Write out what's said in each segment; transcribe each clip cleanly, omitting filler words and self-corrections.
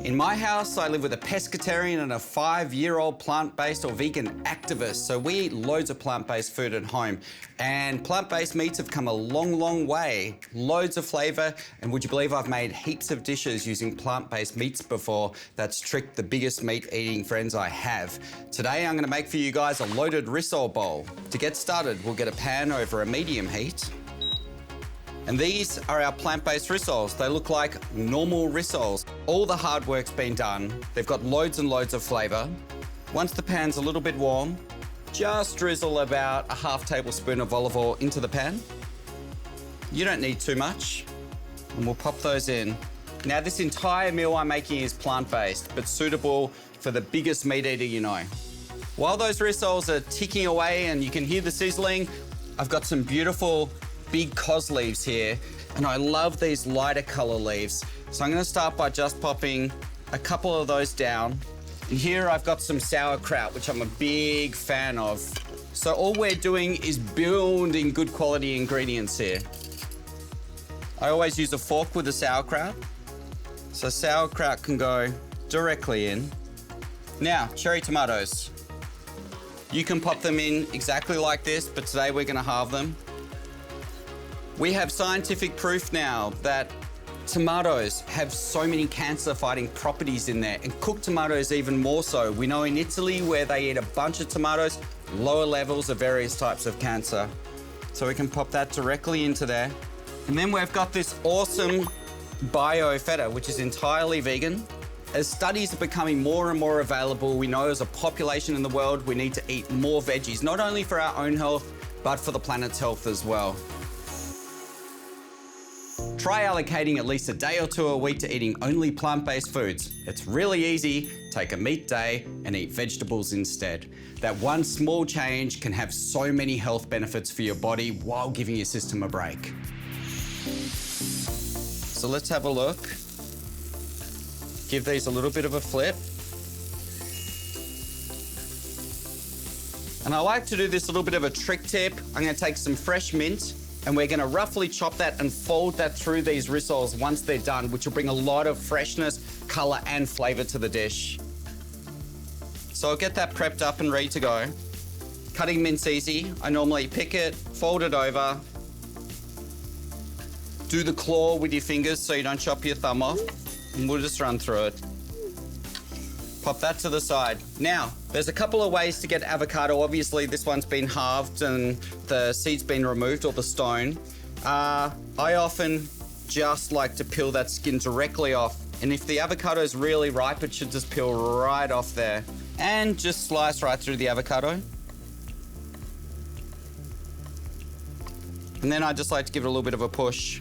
In my house, I live with a pescatarian and a 5-year-old plant-based or vegan activist. So we eat loads of plant-based food at home. And plant-based meats have come a long, long way. Loads of flavor. And would you believe I've made heaps of dishes using plant-based meats before? That's tricked the biggest meat-eating friends I have. Today, I'm gonna make for you guys a loaded Rissole bowl. To get started, we'll get a pan over a medium heat. And these are our plant-based rissoles. They look like normal rissoles. All the hard work's been done. They've got loads and loads of flavor. Once the pan's a little bit warm, just drizzle about a half tablespoon of olive oil into the pan. You don't need too much. And we'll pop those in. Now, this entire meal I'm making is plant-based, but suitable for the biggest meat eater you know. While those rissoles are ticking away and you can hear the sizzling, I've got some beautiful big cos leaves here, and I love these lighter color leaves. So I'm gonna start by just popping a couple of those down. And here I've got some sauerkraut, which I'm a big fan of. So all we're doing is building good quality ingredients here. I always use a fork with the sauerkraut. So sauerkraut can go directly in. Now, cherry tomatoes. You can pop them in exactly like this, but today we're gonna halve them. We have scientific proof now that tomatoes have so many cancer-fighting properties in there, and cooked tomatoes even more so. We know in Italy, where they eat a bunch of tomatoes, lower levels of various types of cancer. So we can pop that directly into there. And then we've got this awesome bio feta, which is entirely vegan. As studies are becoming more and more available, we know as a population in the world, we need to eat more veggies, not only for our own health, but for the planet's health as well. Try allocating at least a day or two a week to eating only plant-based foods. It's really easy. Take a meat day and eat vegetables instead. That one small change can have so many health benefits for your body while giving your system a break. So let's have a look. Give these a little bit of a flip. And I like to do this a little bit of a trick tip. I'm gonna take some fresh mint, and we're gonna roughly chop that and fold that through these rissoles once they're done, which will bring a lot of freshness, color, and flavor to the dish. So I'll get that prepped up and ready to go. Cutting mint's easy. I normally pick it, fold it over, do the claw with your fingers so you don't chop your thumb off, and we'll just run through it. Pop that to the side. Now, there's a couple of ways to get avocado. Obviously, this one's been halved and the seed's been removed, or the stone. I often just like to peel that skin directly off. And if the avocado is really ripe, it should just peel right off there. And just slice right through the avocado. And then I just like to give it a little bit of a push.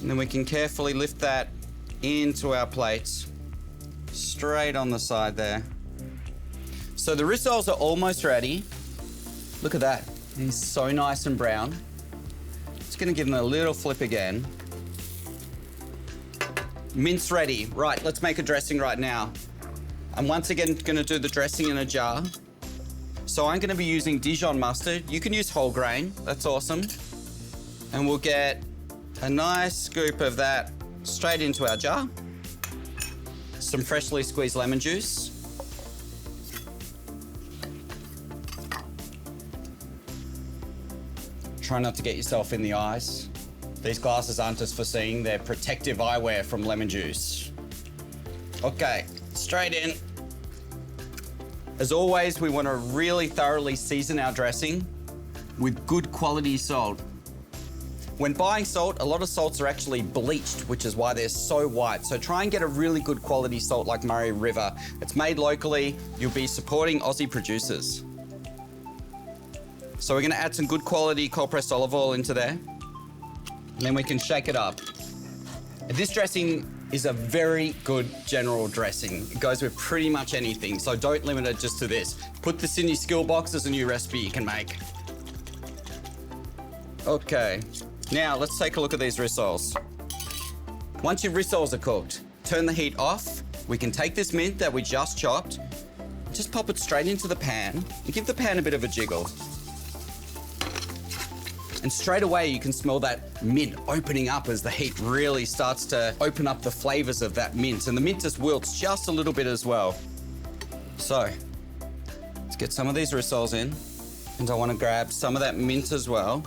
And then we can carefully lift that into our plates. Straight on the side there. So the rissoles are almost ready. Look at that. He's so nice and brown. Just gonna give them a little flip again. Mint's ready. Right, let's make a dressing right now. I'm once again gonna do the dressing in a jar. So I'm gonna be using Dijon mustard. You can use whole grain, that's awesome. And we'll get a nice scoop of that straight into our jar. Some freshly squeezed lemon juice. Try not to get yourself in the eyes. These glasses aren't just for seeing, they're protective eyewear from lemon juice. Okay, straight in. As always, we want to really thoroughly season our dressing with good quality salt. When buying salt, a lot of salts are actually bleached, which is why they're so white. So try and get a really good quality salt like Murray River. It's made locally. You'll be supporting Aussie producers. So we're gonna add some good quality cold pressed olive oil into there. And then we can shake it up. This dressing is a very good general dressing. It goes with pretty much anything, so don't limit it just to this. Put this in your skill box as a new recipe you can make. Okay. Now, let's take a look at these rissoles. Once your rissoles are cooked, turn the heat off. We can take this mint that we just chopped, just pop it straight into the pan and give the pan a bit of a jiggle. And straight away you can smell that mint opening up as the heat really starts to open up the flavors of that mint. And the mint just wilts just a little bit as well. So let's get some of these rissoles in. And I want to grab some of that mint as well.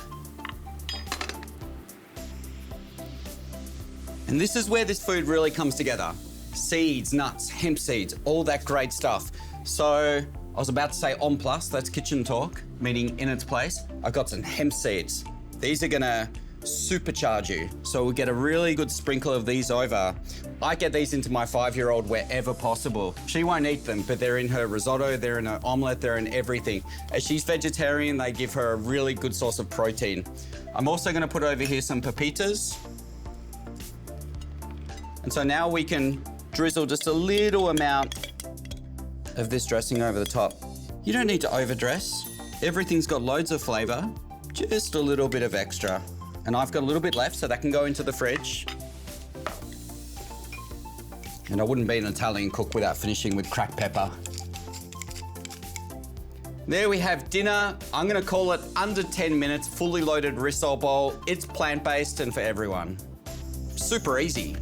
And this is where this food really comes together. Seeds, nuts, hemp seeds, all that great stuff. So I was about to say en plus, that's kitchen talk, meaning in its place. I got some hemp seeds. These are gonna supercharge you. So we'll get a really good sprinkle of these over. I get these into my 5-year-old wherever possible. She won't eat them, but they're in her risotto, they're in her omelette, they're in everything. As she's vegetarian, they give her a really good source of protein. I'm also gonna put over here some pepitas. And so now we can drizzle just a little amount of this dressing over the top. You don't need to overdress. Everything's got loads of flavor, just a little bit of extra. And I've got a little bit left, so that can go into the fridge. And I wouldn't be an Italian cook without finishing with cracked pepper. There we have dinner. I'm gonna call it under 10 minutes, fully loaded rissole bowl. It's plant-based and for everyone. Super easy.